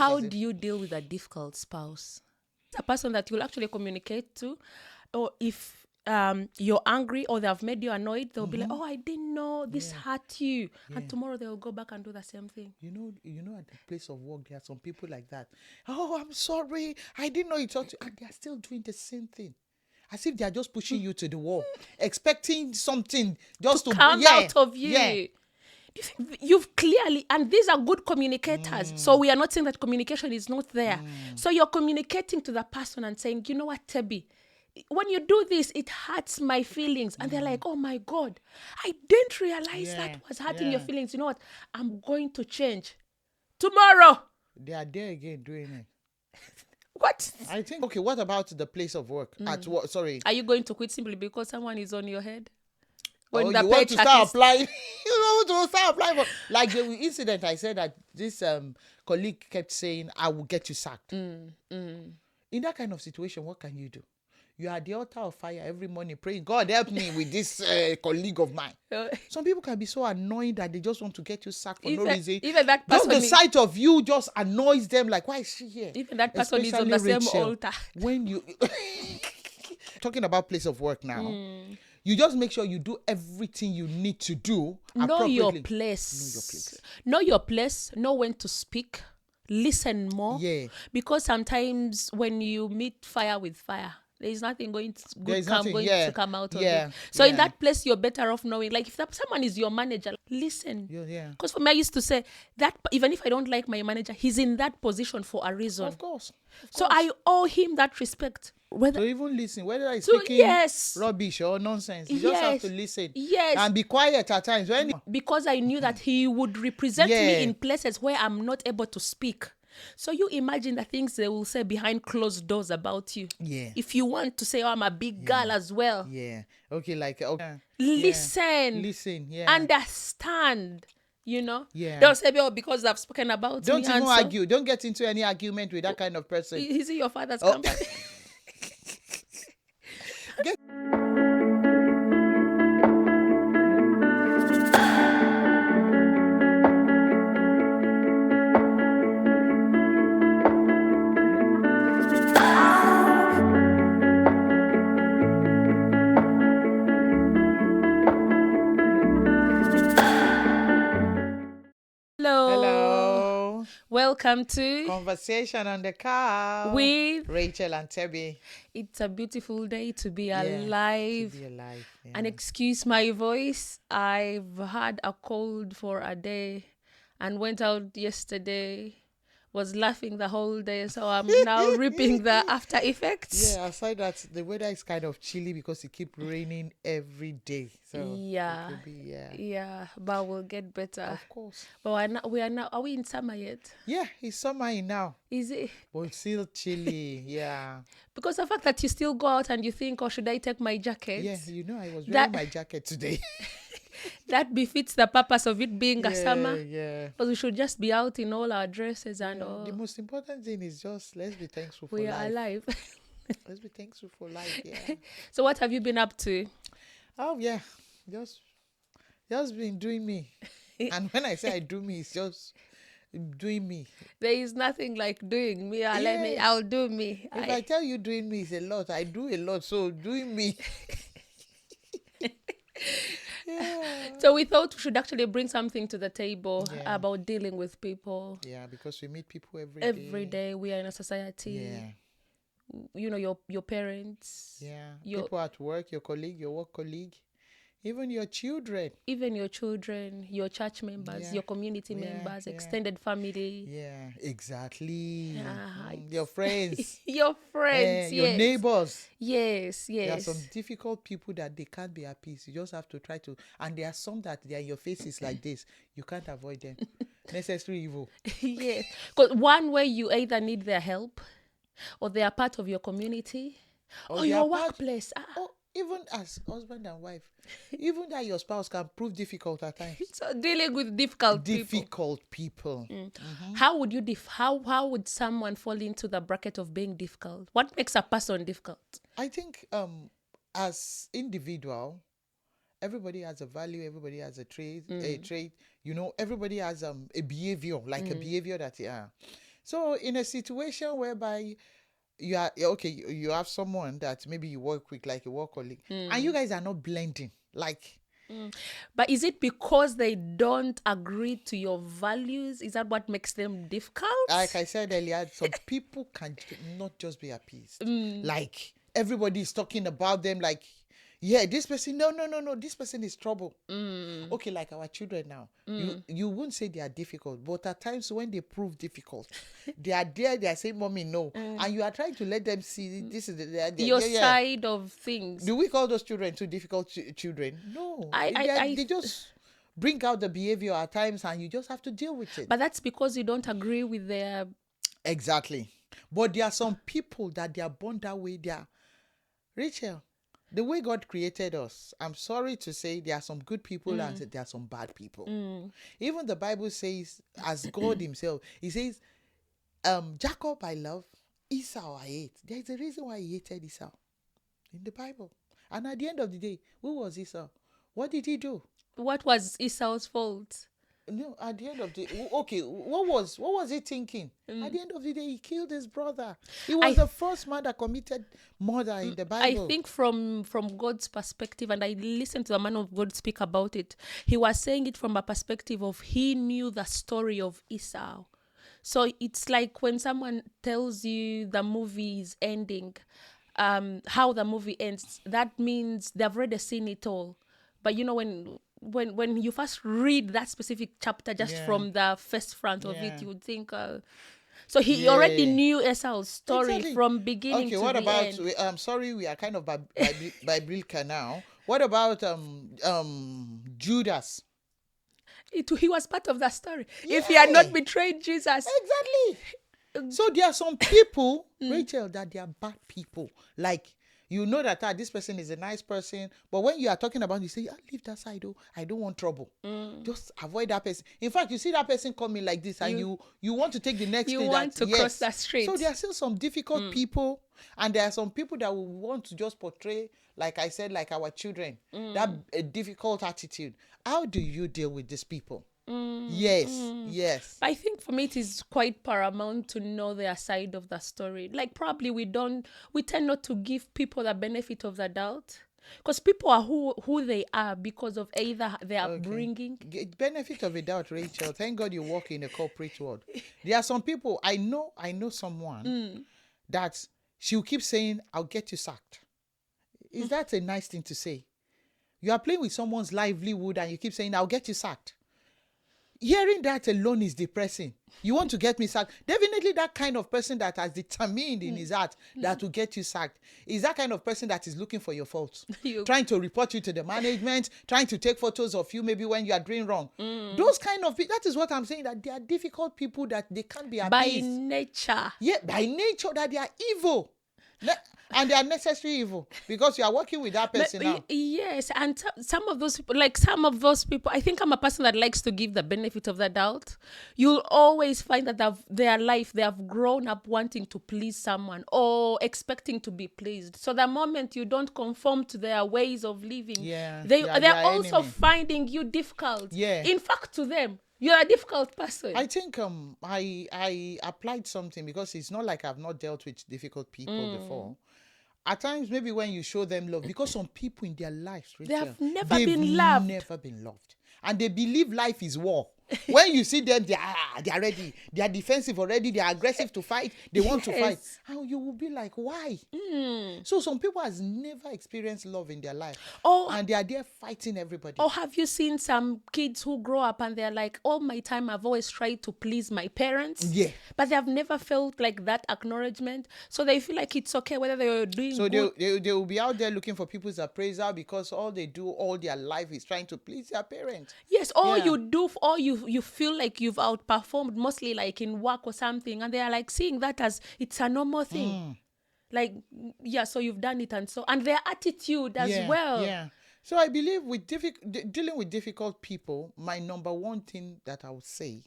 How do you deal with a difficult spouse? A person that you'll actually communicate to, or if you're angry or they've made you annoyed, they'll be like, "Oh, I didn't know this hurt you," and tomorrow they'll go back and do the same thing. At the place of work, there are some people like that. Oh, I'm sorry, I didn't know it ought to, and they are still doing the same thing, as if they are just pushing you to the wall, expecting something just to Come out of you. Yeah. Do you think you've clearly, and these are good communicators. So we are not saying that communication is not there. So you're communicating to the person and saying, "You know what, Tebi, when you do this, it hurts my feelings." And they're like, "Oh my God, I didn't realize that was hurting your feelings. You know what? I'm going to change tomorrow." They are there again doing it. What? I think, okay, what about the place of work? At what? Sorry. Are you going to quit simply because someone is on your head? You want to start applying? You want to start applying for, like the incident I said that this colleague kept saying, "I will get you sacked." In that kind of situation, what can you do? You are at the altar of fire every morning praying, "God help me with this colleague of mine." Some people can be so annoying that they just want to get you sacked for no reason. Even that just person the sight of you just annoys them. Like, why is she here? Even that person is on the Especially same Rachel, altar. When you talking about place of work now, you just make sure you do everything you need to do Know your appropriately. place. Know your place. Know when to speak. Listen more. Yeah. Because sometimes when you meet fire with fire, there is nothing going to come out of it. So in that place, you're better off knowing. Like if someone is your manager, listen. Yeah. Because for me, I used to say that even if I don't like my manager, he's in that position for a reason. Of course. So I owe him that respect. So even listen, whether he's speaking rubbish or nonsense, you just have to listen. Yes. And be quiet at times. Because I knew that he would represent me in places where I'm not able to speak. So you imagine the things they will say behind closed doors about you. Yeah. If you want to say, "Oh, I'm a big girl as well." Yeah. Okay, like okay. Listen. Listen, yeah. Understand. Yeah. Don't say, "Oh, because I've spoken about Don't me." even argue. Don't get into any argument with that kind of person. Is it your father's company? Hello. Welcome to Conversation on the Car with Rachel and Tebi. It's a beautiful day to be alive. Yeah. And excuse my voice, I've had a cold for a day and went out yesterday, was laughing the whole day, so I'm now reaping the after effects. Yeah, aside that, the weather is kind of chilly because it keeps raining every day. So Yeah. it could be, Yeah, but we'll get better. Of course. But are we in summer yet? Yeah, it's summer now. Is it? But it's still chilly, yeah. Because the fact that you still go out and you think, "Oh, should I take my jacket?" Yeah, I was wearing my jacket today. That befits the purpose of it being a summer. Yeah. Because we should just be out in all our dresses and all. The most important thing is just let's be thankful for We life. are alive. Let's be thankful for life, yeah. So what have you been up to? Oh, yeah. Just been doing me. And when I say I do me, it's just doing me. There is nothing like doing me. I'll do me. If I tell you doing me is a lot, I do a lot. So doing me. So we thought we should actually bring something to the table about dealing with people. Yeah, because we meet people every day. We are in a society. Yeah. Your parents. Yeah. People at work, your colleague, your work colleague. Even your children, your church members, your community members, extended family. Yeah, exactly. Your friends. Your friends, your neighbors. Yes. There are some difficult people that they can't be at peace. You just have to try to, and there are some that they are in your faces like this. You can't avoid them. Necessary evil. Yes. Because one way you either need their help or they are part of your community or your workplace. Even as husband and wife, even that your spouse can prove difficult at times. So dealing with difficult people. Mm-hmm. How would you how would someone fall into the bracket of being difficult? What makes a person difficult? I think as individual, everybody has a value, everybody has a trait, everybody has a behavior, like a behavior that So in a situation whereby you are okay, you have someone that maybe you work with, like a work colleague, and you guys are not blending, like. But is it because they don't agree to your values? Is that what makes them difficult? Like I said earlier, some people can not just be appeased. Like everybody is talking about them, like, yeah, this person, no, this person is trouble. Okay, like our children now, you wouldn't say they are difficult, but at times when they prove difficult, they are there, they are saying, "Mommy, no," and you are trying to let them see this is your side of things. Do we call those children too difficult children? No, they just bring out the behavior at times, and you just have to deal with it. But that's because you don't agree with their. Exactly. But there are some people that they are born that way. They are, Rachel, the way God created us, I'm sorry to say there are some good people and there are some bad people. Even the Bible says, as God himself, he says, Jacob I love, Esau I hate. There is a reason why he hated Esau in the Bible. And at the end of the day, who was Esau? What did he do? What was Esau's fault? No, at the end of the okay, what was he thinking? At the end of the day, he killed his brother. He was the first man that committed murder in the Bible. I think from God's perspective, and I listened to the man of God speak about it, he was saying it from a perspective of he knew the story of Esau. So it's like when someone tells you the movie is ending, how the movie ends, that means they've already seen it all. But you know, when you first read that specific chapter just from the first front of it, you would think, so he already knew Esau's story from beginning to the end. Okay, what about, sorry, we are kind of biblical now. What about Judas? He was part of that story. Yeah. If he had not betrayed Jesus. Exactly. So there are some people, Rachel, that they are bad people. Like, you know that this person is a nice person, but when you are talking about it, you say, leave that side, I don't want trouble. Just avoid that person. In fact, you see that person coming like this, and you want to take the next thing. You want to cross that street. So there are still some difficult people, and there are some people that will want to just portray, like I said, like our children, that difficult attitude. How do you deal with these people? Yes. I think for me it is quite paramount to know their side of the story. Like probably we tend not to give people the benefit of the doubt, because people are who they are because of either their upbringing. Benefit of a doubt, Rachel. Thank God you work in a corporate world. There are some people, I know someone that she'll keep saying, I'll get you sacked. Is that a nice thing to say? You are playing with someone's livelihood and you keep saying, I'll get you sacked. Hearing that alone is depressing. You want to get me sacked? Definitely that kind of person that has determined in his heart that will get you sacked is that kind of person that is looking for your faults. Trying to report you to the management, trying to take photos of you maybe when you are doing wrong. Those kind of people, that is what I'm saying, that they are difficult people, that they can't be appeased. By nature. Yeah, by nature, that they are evil. And they are necessary evil because you are working with that person now. Yes, and some of those people, I think I'm a person that likes to give the benefit of the doubt. You'll always find that their life, they have grown up wanting to please someone or expecting to be pleased. So the moment you don't conform to their ways of living, they're also finding you difficult. Yeah. In fact, to them, you're a difficult person. I think I applied something because it's not like I've not dealt with difficult people before. At times, maybe when you show them love, because some people in their lives, Rachel, they've never been loved. And they believe life is war. When you see them, they are ready. They are defensive already. They are aggressive to fight. They want to fight. And you will be like, why? So some people has never experienced love in their life. And they are there fighting everybody. Or have you seen some kids who grow up and they're like, all my time I've always tried to please my parents. Yeah. But they have never felt like that acknowledgement. So they feel like it's okay whether they're doing good. So they will be out there looking for people's appraisal because all they do all their life is trying to please their parents. Yes, you feel like you've outperformed, mostly like in work or something, and they are like seeing that as it's a normal thing. Like, so you've done it, and their attitude as well. Yeah. So I believe with dealing with difficult people, my number one thing that I would say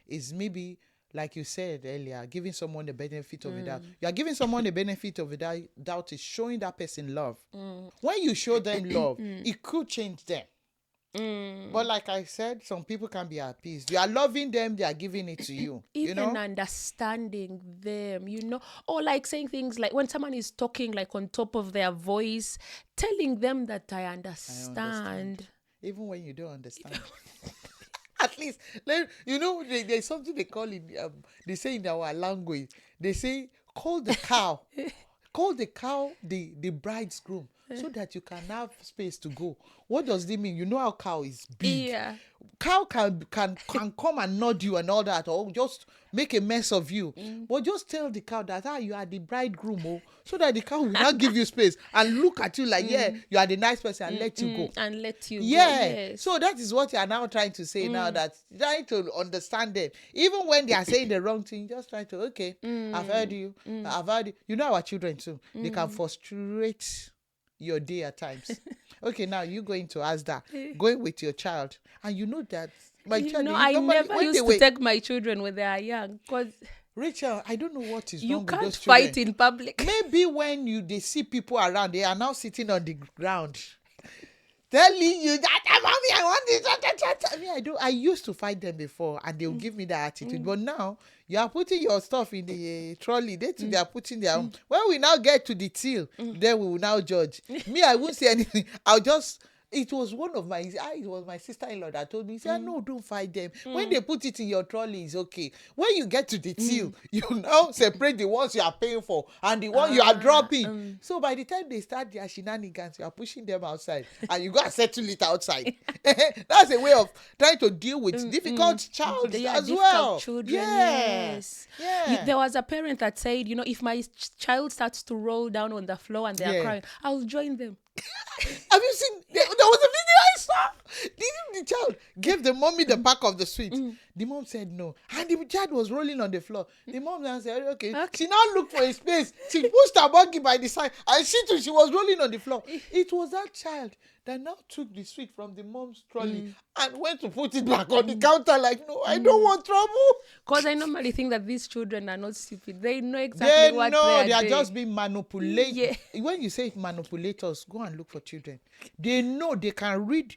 is maybe, like you said earlier, giving someone the benefit of the doubt. You are giving someone the benefit of the doubt is showing that person love. When you show them love, it could change them. But like I said, some people can be appeased. You are loving them, they are giving it to you. Even understanding them, or like saying things like when someone is talking like on top of their voice, telling them that I understand. Even when you don't understand. At least, there's something they call it, they say in our language, they say, call the cow the bride's groom, so that you can have space to go. What does it mean? You know how cow is big. Yeah. Cow can come and nod you and all that, or just make a mess of you. But just tell the cow that you are the bridegroom, so that the cow will not give you space and look at you like, you are the nice person, and let you go. And let you go. Yes. So that is what you are now trying to say now, that trying to understand them. Even when they are saying the wrong thing, just try to, I've heard you. I've heard you. You know our children too. They can frustrate your day at times. Okay, now you're going to ask that. Going with your child. And you know that my child... I never used to take my children when they are young. Because Rachel, I don't know what is wrong with those children. You can't fight in public. Maybe when they see people around, they are now sitting on the ground, telling you that, mommy, I want this. I used to fight them before, and they'll give me that attitude. But now, you are putting your stuff in the trolley. They are putting their own. When we now get to the till, then we will now judge. Me, I won't say anything. I'll just... It was my sister-in-law that told me, he said, no, don't fight them. When they put it in your trolley, it's okay. When you get to the till, you now separate the ones you are paying for and the one you are dropping. So by the time they start their shenanigans, you are pushing them outside, and you got to settle it outside. That's a way of trying to deal with difficult child as well. Children, yes. Yeah. There was a parent that said, if my child starts to roll down on the floor and they are crying, I'll join them. Have you seen? There was a video I saw. The child gave the mommy the pack of the sweet. The mom said no, and the child was rolling on the floor. The mom now said, okay. She now looked for a space. She pushed her buggy by the side, and she was rolling on the floor. It was that child that now took the sweet from the mom's trolley and went to put it back on the counter like, no, I don't want trouble. Because I normally think that these children are not stupid. They know exactly what they are doing. They are just being manipulated. Yeah. When you say manipulators, go and look for children. They know they can read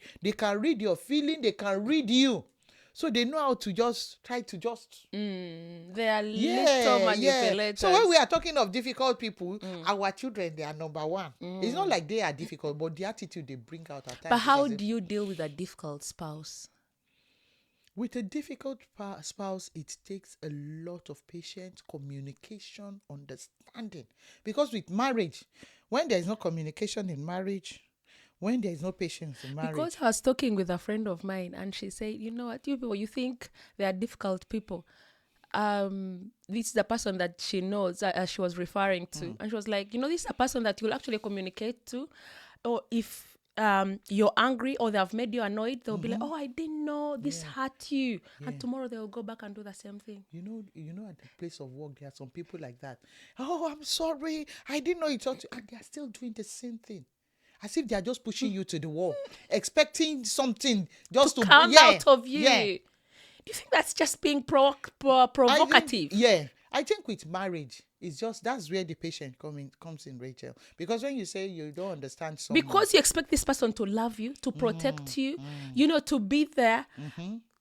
your feeling, they can read you. So they know how to just try to just... They are little manipulators. Yeah. So when we are talking of difficult people, our children, they are number one. It's not like they are difficult, but the attitude they bring out at times. But how do you deal with a difficult spouse? With a difficult spouse, it takes a lot of patience, communication, understanding. Because with marriage, when there is no communication in marriage... When there is no patience in marriage. Because I was talking with a friend of mine, and she said, you know what, you people, you think they are difficult people. This is the person that she knows, she was referring to. And she was like, this is a person that you'll actually communicate to. Or if you're angry or they have made you annoyed, they'll be like, oh, I didn't know this hurt you. Yeah. And tomorrow they'll go back and do the same thing. You know, at the place of work, there are some people like that. Oh, I'm sorry. I didn't know it ought to. And they are still doing the same thing. As if they are just pushing you to the wall, expecting something just to come out of you. Yeah. Do you think that's just being provocative? I think with marriage, it's just that's where the patience comes in, Rachel. Because when you say you don't understand someone, because you expect this person to love you, to protect you, to be there.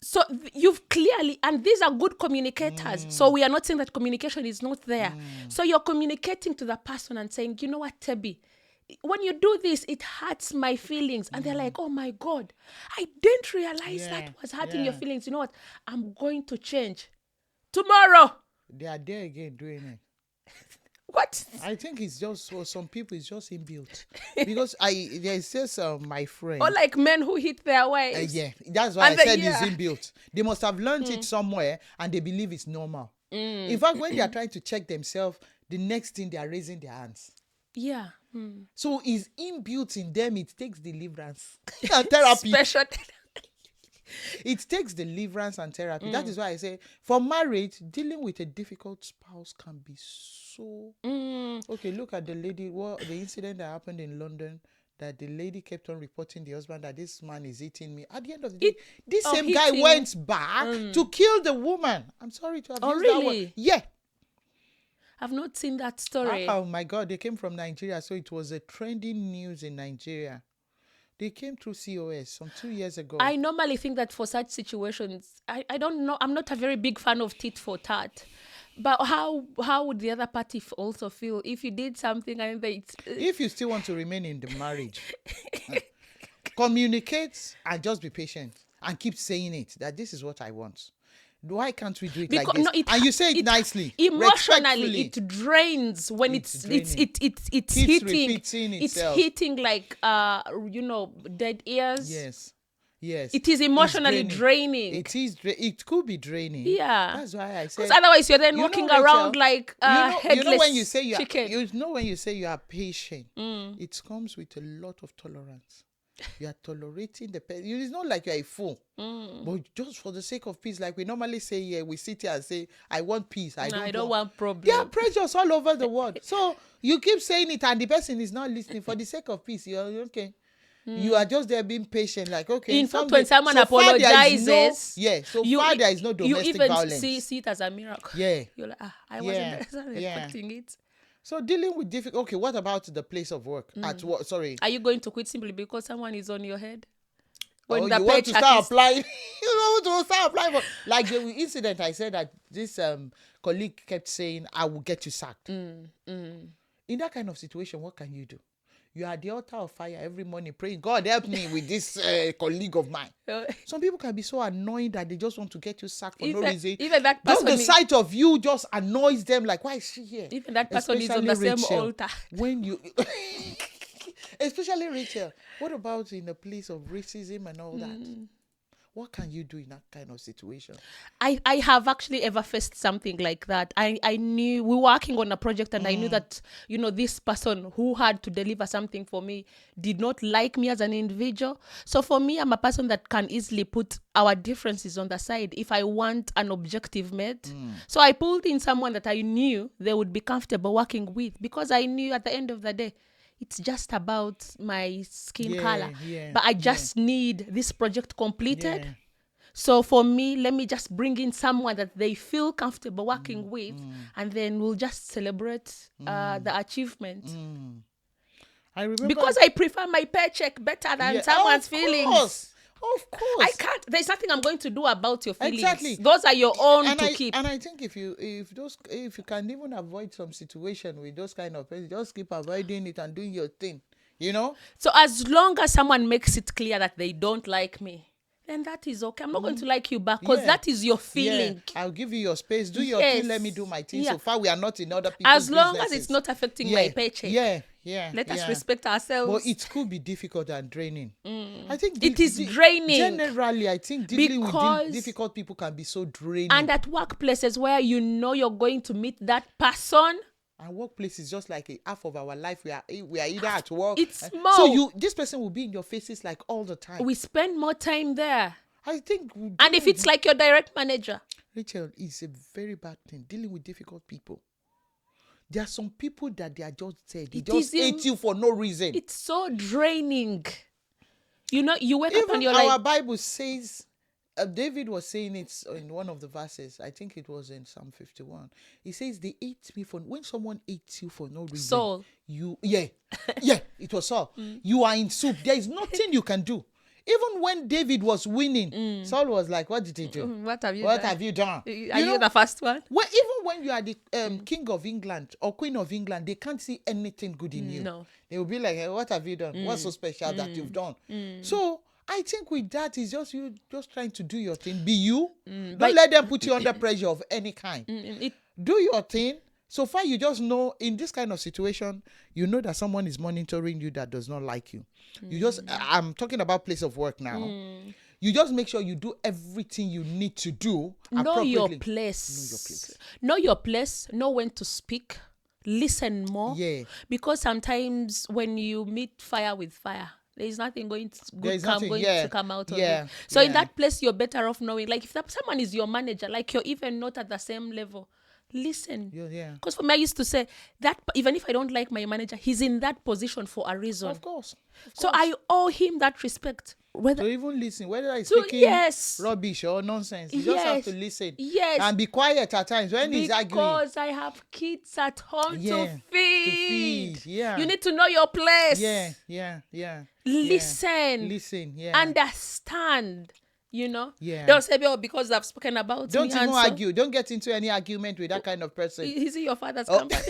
So you've clearly, and these are good communicators. So we are not saying that communication is not there. So you're communicating to the person and saying, you know what, Tebi, when you do this, it hurts my feelings. And they're like, oh my God, I didn't realize that was hurting your feelings. You know what? I'm going to change. Tomorrow. They are there again doing it. What? I think it's just, for some people, it's just inbuilt. Because there's just my friend. Or like men who hit their wives. That's why I said it's inbuilt. They must have learned it somewhere and they believe it's normal. In fact, when they are trying to check themselves, the next thing they are raising their hands. Yeah. So it's inbuilt in them. It takes deliverance and therapy. It takes deliverance and therapy. That is why I say, for marriage, dealing with a difficult spouse can be so... Okay, look at the lady, the incident that happened in London, that the lady kept on reporting the husband that this man is eating me. At the end of the day, this same guy went back to kill the woman. I'm sorry to have used that word. Yeah. I've not seen that story. Oh my God, they came from Nigeria, so it was a trending news in Nigeria They came through COS some 2 years ago. I normally think that for such situations, I don't know. I'm not a very big fan of tit for tat. But how would the other party also feel if you did something and they... If you still want to remain in the marriage, communicate and just be patient and keep saying it, that this is what I want. Why can't we do it like this? And you say it nicely. Emotionally, it drains when it's hitting like dead ears. Yes. It is emotionally draining. It could be draining. Yeah. That's why I said. Because otherwise you're then walking around like headless when you say chicken. when you say you are patient, it comes with a lot of tolerance. You are tolerating the person. It's not like you're a fool. But just for the sake of peace, like we normally say here, we sit here and say, I want peace. I don't want problems. There are pressures all over the world. So you keep saying it and the person is not listening. For the sake of peace, you're okay. You are just there being patient, like, okay. In fact, when someone apologizes, there is no domestic violence. You even see it as a miracle. Yeah. You're like, I wasn't expecting it. So dealing with difficult... Okay, what about the place of work? At what? Sorry. Are you going to quit simply because someone is on your head? When you want to start applying? You want to start applying for... Like the incident, I said that this colleague kept saying, I will get you sacked. In that kind of situation, what can you do? You are at the altar of fire every morning praying, God help me with this colleague of mine. Some people can be so annoyed that they just want to get you sacked for no reason. Even that person, just the sight of you just annoys them. Like, why is she here? Even that person is on the same altar. When you, especially Rachel, what about in the place of racism and all that? What can you do in that kind of situation? I have actually ever faced something like that. I knew we were working on a project and I knew that, this person who had to deliver something for me did not like me as an individual. So for me, I'm a person that can easily put our differences on the side if I want an objective met. So I pulled in someone that I knew they would be comfortable working with because I knew at the end of the day, it's just about my skin color. But I just need this project completed. So for me, let me just bring in someone that they feel comfortable working with, and then we'll just celebrate the achievement. I remember because I prefer my paycheck better than someone's feelings. Of course. I can't. There's nothing I'm going to do about your feelings. Exactly. Those are your own to keep. And I think if you can even avoid some situation with those kind of people, just keep avoiding it and doing your thing. So as long as someone makes it clear that they don't like me, then that is okay. I'm not going to like you back because that is your feeling. I'll give you your space. Do your thing. Let me do my thing. So far, we are not in other people's as long businesses. as it's not affecting my paycheck. Let us respect ourselves. But it could be difficult and draining. I think it is draining. Generally, I think dealing with difficult people can be so draining. And at workplaces where you're going to meet that person. And workplace is just like half of our life. We are either at work. It's small. So this person will be in your faces like all the time. We spend more time there. I think. And if it's like your direct manager. Rachel, it's a very bad thing dealing with difficult people. There are some people that they are just there. They just hate you for no reason. It's so draining. You wake up and you're like... Our Bible says, David was saying it in one of the verses. I think it was in Psalm 51. He says, they hate me when someone hates you for no reason. Saul. It was Saul. You are in soup. There is nothing you can do. Even when David was winning, Saul was like, what did he do? What have you done? Are you the first one? Even when you are the king of England or queen of England, they can't see anything good in you. No. They will be like, hey, what have you done? What's so special that you've done? So I think with that, it's just you just trying to do your thing. Be you. Don't let them put you under pressure of any kind. Do your thing. So far, you just know in this kind of situation, you know that someone is monitoring you that does not like you. I'm talking about place of work now. You just make sure you do everything you need to do. Know your place. Know your place. Know when to speak. Listen more. Because sometimes when you meet fire with fire, there is nothing going to come out of it. So in that place, you're better off knowing. Like if someone is your manager, like you're even not at the same level, Listen. Yeah. Because for me, I used to say that even if I don't like my manager, he's in that position for a reason. Of course. So I owe him that respect. To even listen, whether he's speaking rubbish or nonsense, you just have to listen. Yes. And be quiet at times when he's arguing. Because I have kids at home to feed. Yeah. You need to know your place. Yeah. Listen. Yeah. Understand. You know? Yeah. Don't say, oh, because I've spoken about Don't me. Don't even argue. Don't get into any argument with that kind of person. Is it your father's company?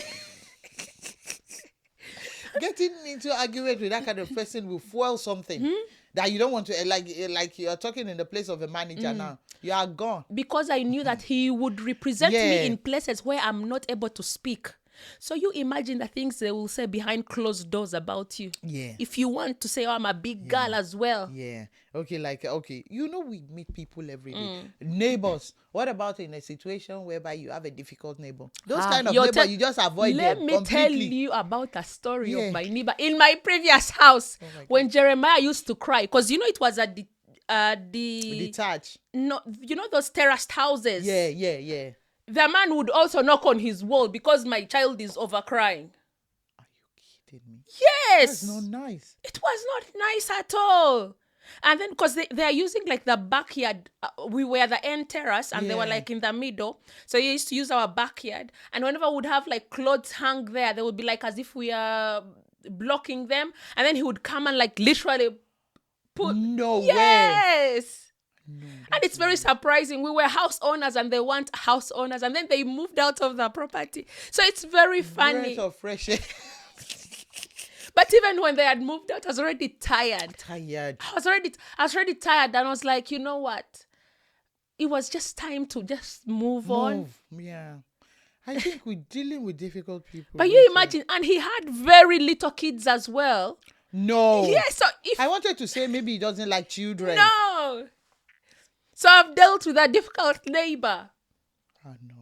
Getting into argument with that kind of person will fuel something that you don't want to, like you're talking in the place of a manager now. You are gone. Because I knew that he would represent me in places where I'm not able to speak. So you imagine the things they will say behind closed doors about you. Yeah. If you want to say, oh, I'm a big girl as well. Yeah. Okay. You know, we meet people every day. Neighbors. What about in a situation whereby you have a difficult neighbor? Those kind of neighbors, you just avoid them completely. Let me tell you about a story of my neighbor. In my previous house, when Jeremiah used to cry, because, you know, it was at the detached. No, you know those terraced houses? Yeah. The man would also knock on his wall because my child is overcrying. Are you kidding me? Yes. That's not nice. It was not nice at all. And then because they are using like the backyard, we were the end terrace and they were like in the middle. So he used to use our backyard. And whenever we would have like clothes hung there, they would be like as if we are blocking them. And then he would come and like literally put... No way. Yes. No, and it's very surprising. We were house owners and they weren't house owners. And then they moved out of the property. So it's very funny. Breath of fresh air. But even when they had moved out, I was already tired. I was already tired. And I was like, you know what? It was just time to just move on. Yeah. I think we're dealing with difficult people. But you imagine, and he had very little kids as well. No. Yes. So if I wanted to say maybe he doesn't like children. No. So I've dealt with a difficult neighbor. Oh, no.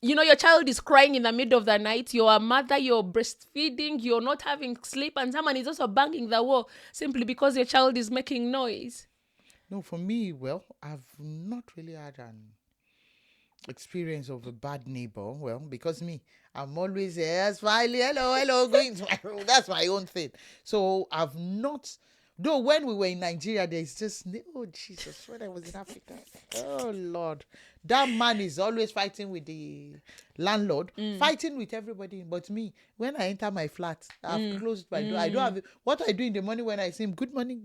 You know, your child is crying in the middle of the night. You're a mother, you're breastfeeding, you're not having sleep, and someone is also banging the wall simply because your child is making noise. No, for me, well, I've not really had an experience of a bad neighbor. Well, because I'm always smiling, hello, going to my room. That's my own thing. So I've not... Though when we were in Nigeria, there's just, oh Jesus, when I was in Africa, oh Lord, that man is always fighting with the landlord, fighting with everybody. But me, when I enter my flat, I've closed my door. I don't have, what I do in the morning when I see him, good morning,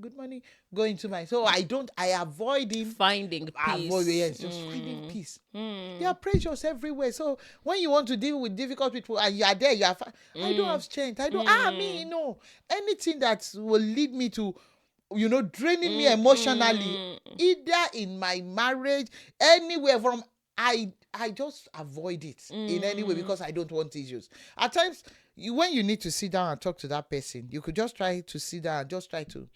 go into my, so I avoid him. Finding peace. Just finding peace. There are pressures everywhere. So when you want to deal with difficult people and you are there, I don't have strength. I don't, anything that will lead me to, draining me emotionally, either in my marriage, anywhere from, I just avoid it in any way because I don't want issues. At times, when you need to sit down and talk to that person, you could just try to sit down and just try to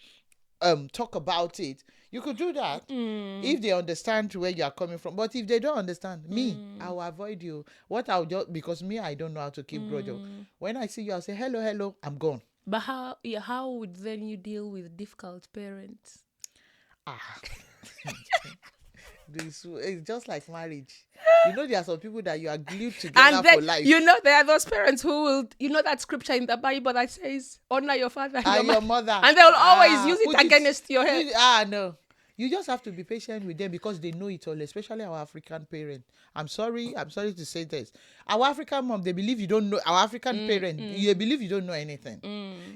talk about it. You could do that if they understand where you are coming from. But if they don't understand, I will avoid you. Because I don't know how to keep grudge. When I see you, I'll say, hello, I'm gone. But how would then you deal with difficult parents? It's just like marriage. There are some people that you are glued together and then, for life. There are those parents who will, that scripture in the Bible that says, honor your father and your mother. And they will always use it against your head. No. You just have to be patient with them because they know it all, especially our African parents. I'm sorry to say this. Our African mom, they believe you don't know. Our African parent, they believe you don't know anything.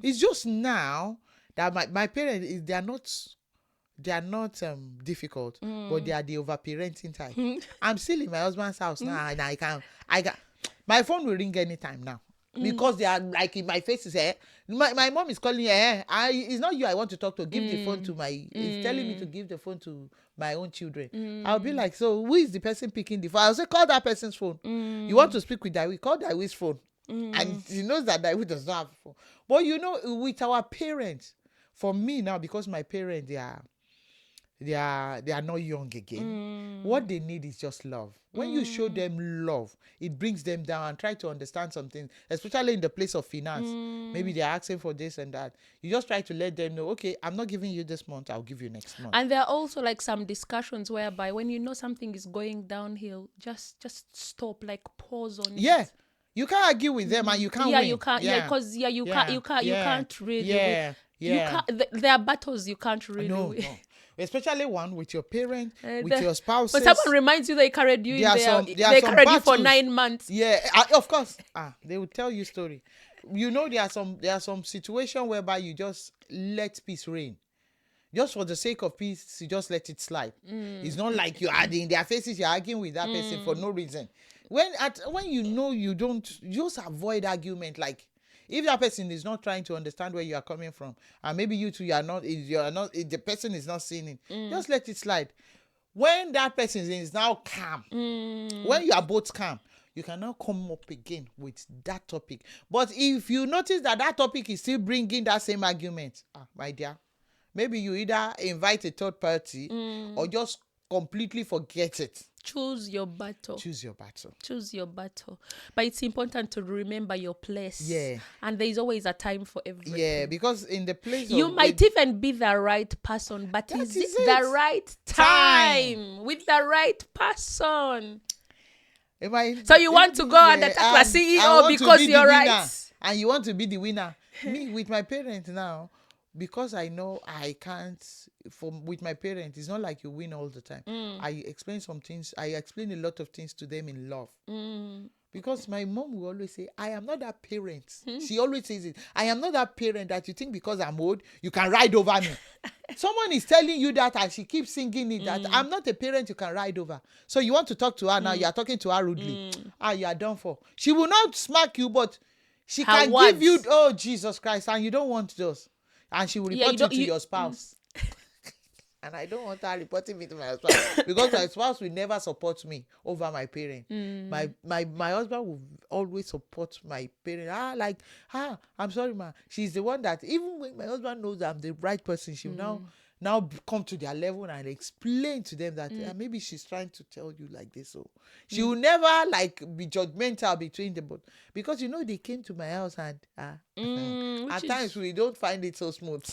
It's just now that my parents, they are not difficult, but they are the overparenting type. I'm still in my husband's house now, and I can my phone will ring anytime now. Because they are like in my face, my mom is calling, it's not you I want to talk to. Give the phone to it's telling me to give the phone to my own children. I'll be like, so who is the person picking the phone? I'll say, call that person's phone. You want to speak with Daiwi? Call Daiwi's phone. And he knows that Daiwi does not have a phone. But with our parents, for me now, because my parents, they are not young again. What they need is just love. When you show them love, it brings them down and try to understand something, especially in the place of finance. Maybe they're asking for this and that. You just try to let them know, okay, I'm not giving you this month, I'll give you next month. And there are also like some discussions whereby when you know something is going downhill, just stop, like pause on it. You can't argue with them and you can't win. You can't. Because you can't really. There are battles you can't really win. No. Especially one with your parent, with your spouse. But someone reminds you they carried you they carried you for 9 months. Yeah, of course. They will tell you story. You know, there are some situation whereby you just let peace reign. Just for the sake of peace, you just let it slide. It's not like you're in their faces, you're arguing with that person for no reason. When you know you don't, just avoid argument. Like, if that person is not trying to understand where you are coming from, and maybe you two, the person is not seeing it, just let it slide. When that person is now calm, when you are both calm, you can now come up again with that topic. But if you notice that topic is still bringing that same argument, my dear, maybe you either invite a third party or just completely forget it. Choose your battle. But it's important to remember your place. Yeah. And there is always a time for everything. Yeah, because in the place you might even be the right person, but is it the right time with the right person? So you want to go and attack the CEO because you're right. And you want to be the winner. Me, with my parents now, because I know I can't, with my parents, it's not like you win all the time. I explain some things. I explain a lot of things to them in love. Because my mom will always say, I am not that parent. She always says it. I am not that parent that you think because I'm old, you can ride over me. Someone is telling you that and she keeps singing it, that I'm not a parent you can ride over. So you want to talk to her now, you are talking to her rudely. You are done for. She will not smack you, but she can give you, oh, Jesus Christ, and you don't want those. And she will report you to your spouse. And I don't want her reporting me to my spouse because my spouse will never support me over my parent. My husband will always support my parent. I'm sorry, ma. She's the one that even when my husband knows I'm the right person, she will now come to their level and explain to them that maybe she's trying to tell you like this. So she will never like be judgmental between them, but because you know they came to my house and at times we don't find it so smooth.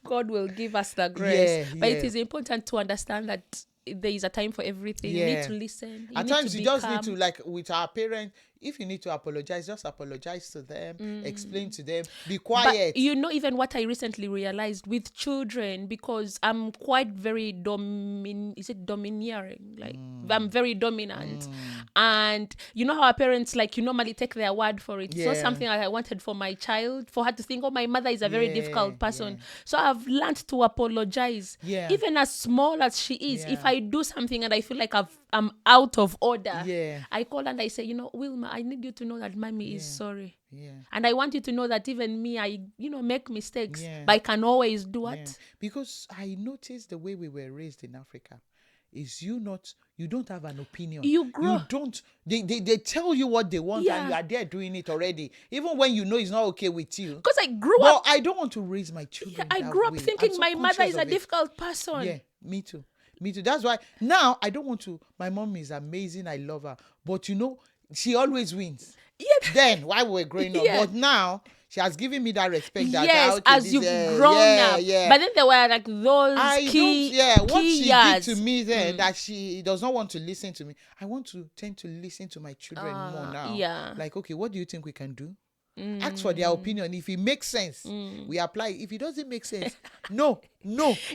God will give us the grace. But it is important to understand that there is a time for everything. You need to listen. At times you just need to, like with our parents, if you need to apologize, just apologize to them, explain to them, be quiet. But you know, even what I recently realized with children, because I'm quite very domineering, like I'm very dominant. And you know how our parents, like, you normally take their word for it. It's not something I wanted for my child, for her to think, oh, my mother is a very difficult person. So I've learned to apologize. Even as small as she is, if I do something and I feel like I'm out of order, I call and I say, you know, Wilma, I need you to know that mommy is sorry. And I want you to know that even me, I make mistakes, but I can always do it. Because I noticed the way we were raised in Africa is you don't have an opinion. You grow. You don't. They tell you what they want and you are there doing it already, even when you know it's not okay with you. Because I grew up. I don't want to raise my children. I grew up thinking my mother is a difficult person. Yeah, me too. That's why now I don't want to. My mom is amazing. I love her, but you know she always wins. Then while we were growing up, but now she has given me that respect. As you've grown up. But then there were like those what she did to me then, that she does not want to listen to me. I want to tend to listen to my children more now. Like, okay, what do you think we can do? Ask for their opinion. If it makes sense, we apply. If it doesn't make sense, no.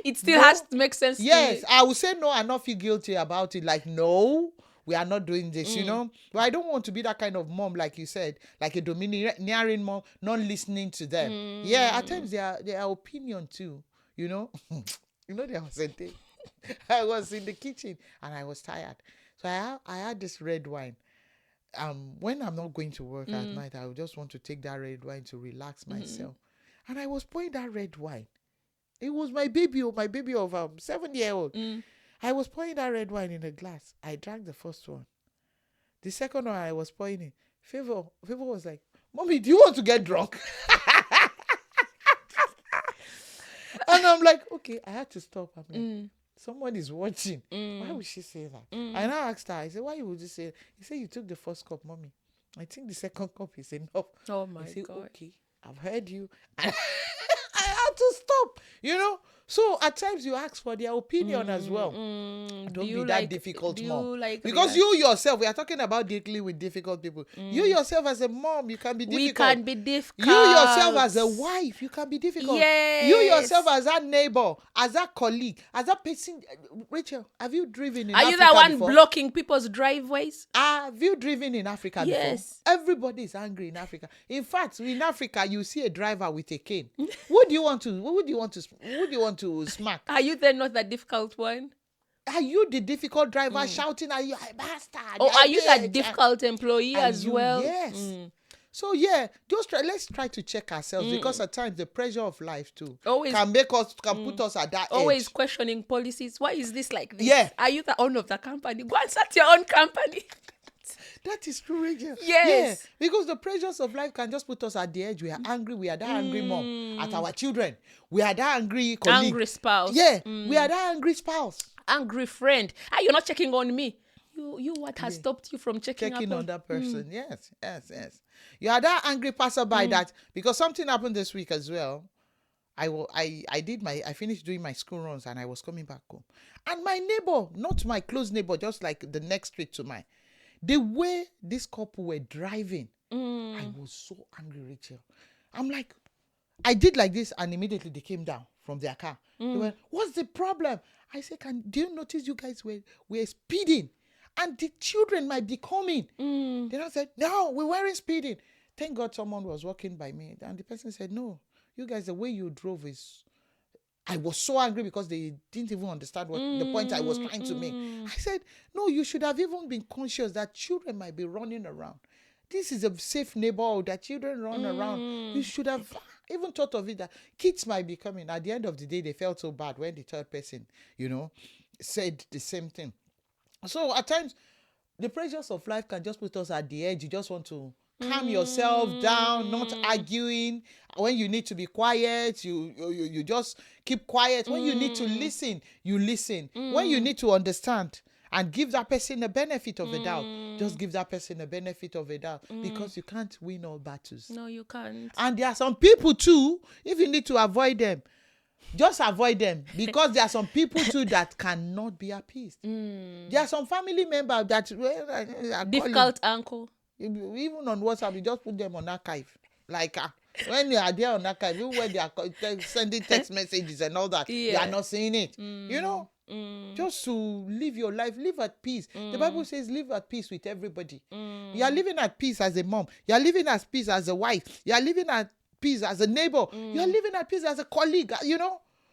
It still has to make sense. Yes, I will say no and not feel guilty about it. Like, no, we are not doing this, you know. But I don't want to be that kind of mom, like you said, like a domineering mom, not listening to them. At times their opinion too, you know. You know, there was a day I was in the kitchen and I was tired. So I had this red wine. When I'm not going to work at night, I would just want to take that red wine to relax myself. And I was pouring that red wine. It was my baby of 7-year-old. I was pouring that red wine in a glass. I drank the first one. The second one I was pouring it. Favor was like, Mommy, do you want to get drunk? And And I'm like, okay, I had to stop. I'm like, someone is watching. Why would she say that? I now asked her, I said, why would you say that? He said, you took the first cup, mommy. I think the second cup is enough. Oh my I said, God. okay, I've heard you. And I had to stop, So at times you ask for their opinion as well. Don't be that difficult mom. Because you yourself, we are talking about dealing with difficult people. You yourself as a mom, you can be difficult. We can be difficult. You yourself as a wife, you can be difficult. Yes. You yourself as a neighbor, as a colleague, as a person. Rachel, have you driven in Africa Are you the one before? blocking people's driveways? Have you driven in Africa Yes. before? Everybody is angry in Africa. In fact, in Africa, you see a driver with a cane. Who do you want to smack? Are you then not the difficult one? Are you the difficult driver shouting at you, "I bastard"? Or are you the difficult employee as well? Yes. So let's try to check ourselves, because at times the pressure of life too can put us at that Always edge. questioning policies. Why is this like this? Yeah. Are you the owner of the company? Go and start your own company. That is true, Rachel. Yes. Yeah, because the pressures of life can just put us at the edge. We are angry. We are that angry mom at our children. We are that angry colleague. Angry spouse. Yeah, we are that angry spouse. Angry friend. You're not checking on me. You what has stopped you from checking on that person? Yes. You are that angry passerby that, because something happened this week as well. I finished doing my school runs and I was coming back home. And my neighbor, not my close neighbor, just like the next street to mine, the way this couple were driving, I was so angry, Rachel. I'm like, I did like this, and immediately they came down from their car. They went, "What's the problem?" I said, do you notice you guys were speeding? And the children might be coming. Then I said, "No, we weren't speeding." Thank God someone was walking by me. And the person said, "No, you guys, the way you drove is..." I was so angry because they didn't even understand what the point I was trying to make. I said, "No, you should have even been conscious that children might be running around. This is a safe neighborhood that children run around. You should have even thought of it, that kids might be coming." At the end of the day, they felt so bad when the third person, said the same thing. So at times, the pressures of life can just put us at the edge. You just want to calm yourself down, not arguing. When you need to be quiet, you just keep quiet. When you need to listen, you listen. When you need to understand and give that person a benefit of a doubt, just give that person a benefit of a doubt, because you can't win all battles. No, you can't. And there are some people too, if you need to avoid them, just avoid them, because there are some people too that cannot be appeased. There are some family members that difficult uncle. Even on WhatsApp, you just put them on archive. Like when they are there on archive, even when they are sending text messages and all that, they are not seeing it. Just to live your life, live at peace. The Bible says live at peace with everybody. You are living at peace as a mom. You are living at peace as a wife. You are living at peace as a neighbor. You are living at peace as a colleague,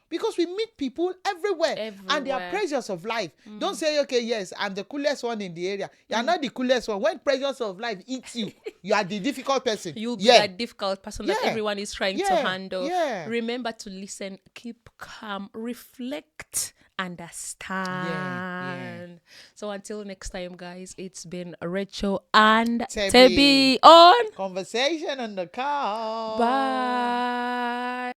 because we meet people everywhere. And there are pressures of life. Don't say, "Okay, yes, I'm the coolest one in the area." You are not the coolest one. When pressures of life eats you, you are the difficult person. You'll be that difficult person that everyone is trying to handle. Yeah. Remember to listen, keep calm, reflect, understand. So until next time, guys, it's been Rachel and Tebi on Conversation on the Car. Bye.